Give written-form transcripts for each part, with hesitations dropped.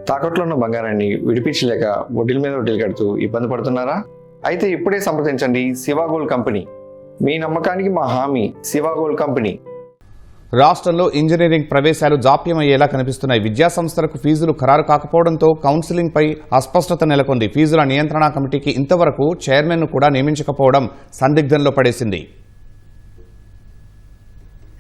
తాకట్లో ఉన్న బంగారాన్ని విడిపించలేక వడ్డీల మీద వడ్డీలు కడుతూ ఇబ్బంది పడుతున్నారా? అయితే ఇప్పుడే సంప్రదించండి శివ గోల్డ్ కంపెనీ. మీ నమ్మకానికి మా హామీ శివ గోల్డ్ కంపెనీ. రాష్ట్రంలో ఇంజనీరింగ్ ప్రవేశాలు జాప్యమయ్యేలా కనిపిస్తున్నాయి. విద్యాసంస్థలకు ఫీజులు ఖరారు కాకపోవడంతో కౌన్సిలింగ్ పై అస్పష్టత నెలకొంది. ఫీజుల నియంత్రణ కమిటీకి ఇంతవరకు చైర్మన్ను కూడా నియమించకపోవడం సందిగ్ధంలో పడేసింది.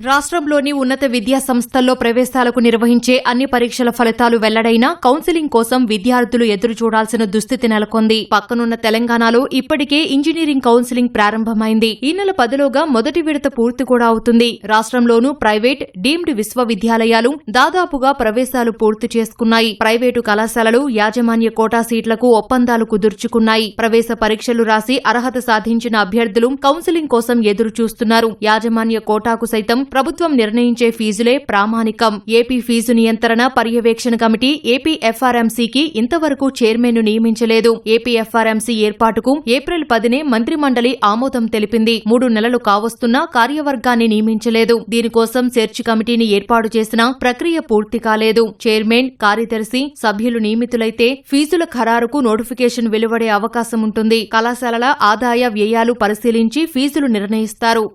రాష్ట్రంలోని ఉన్నత విద్యా సంస్థల్లో ప్రవేశాలకు నిర్వహించే అన్ని పరీక్షల ఫలితాలు వెల్లడైనా కౌన్సిలింగ్ కోసం విద్యార్థులు ఎదురు చూడాల్సిన దుస్థితి నెలకొంది. పక్కనున్న తెలంగాణలో ఇప్పటికే ఇంజనీరింగ్ కౌన్సిలింగ్ ప్రారంభమైంది. ఈ నెల 10లోగా మొదటి విడత పూర్తి కూడా అవుతుంది. రాష్ట్రంలోనూ ప్రైవేట్, డీమ్డ్ విశ్వవిద్యాలయాలు దాదాపుగా ప్రవేశాలు పూర్తి చేసుకున్నాయి. ప్రైవేటు కళాశాలలు యాజమాన్య కోటా సీట్లకు ఒప్పందాలు కుదుర్చుకున్నాయి. ప్రవేశ పరీక్షలు రాసి అర్హత సాధించిన అభ్యర్థులు కౌన్సిలింగ్ కోసం ఎదురు చూస్తున్నారు. యాజమాన్య కోటాకు సైతం ప్రభుత్వం నిర్ణయించే ఫీజులే ప్రామాణికం. ఏపీ ఫీజు నియంత్రణ పర్యవేక్షణ కమిటీ ఏపీ ఎఫ్ఆర్ఎంసీకి ఇంతవరకు చైర్మన్ను నియమించలేదు. ఏపీ ఎఫ్ఆర్ఎంసీ ఏర్పాటుకు ఏప్రిల్ 10నే మంత్రిమండలి ఆమోదం తెలిపింది. 3 నెలలు కావస్తున్నా కార్యవర్గాన్ని నియమించలేదు. దీనికోసం సెర్చ్ కమిటీని ఏర్పాటు చేసినా ప్రక్రియ పూర్తి కాలేదు. చైర్మన్, కార్యదర్శి, సభ్యులు నియమితులైతే ఫీజుల ఖరారుకు నోటిఫికేషన్ వెలువడే అవకాశం ఉంటుంది. కళాశాలల ఆదాయ వ్యయాలు పరిశీలించి ఫీజులు నిర్ణయిస్తారు.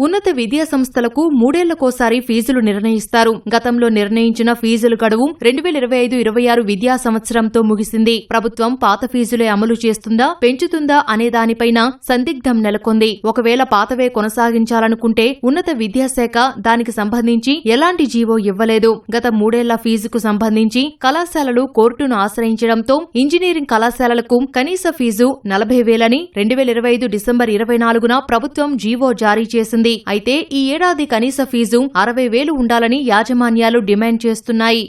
ఉన్నత విద్యా సంస్థలకు 3 ఏళ్లకోసారి ఫీజులు నిర్ణయిస్తారు. గతంలో నిర్ణయించిన ఫీజుల గడువు 2025-26 విద్యా సంవత్సరంతో ముగిసింది. ప్రభుత్వం పాత ఫీజులే అమలు చేస్తుందా, పెంచుతుందా అనే దానిపైన సందిగ్ధం నెలకొంది. ఒకవేళ పాతవే కొనసాగించాలనుకుంటే ఉన్నత విద్యాశాఖ దానికి సంబంధించి ఎలాంటి జీవో ఇవ్వలేదు. గత 3 ఏళ్ల ఫీజుకు సంబంధించి కళాశాలలు కోర్టును ఆశ్రయించడంతో ఇంజనీరింగ్ కళాశాలలకు కనీస ఫీజు 40,000 2025 డిసెంబర్ 24న ప్రభుత్వం జీవో జారీ చేసింది. అయితే ఈ ఏడాది కనీస ఫీజు 60,000 ఉండాలని యాజమాన్యాలు డిమాండ్ చేస్తున్నాయి.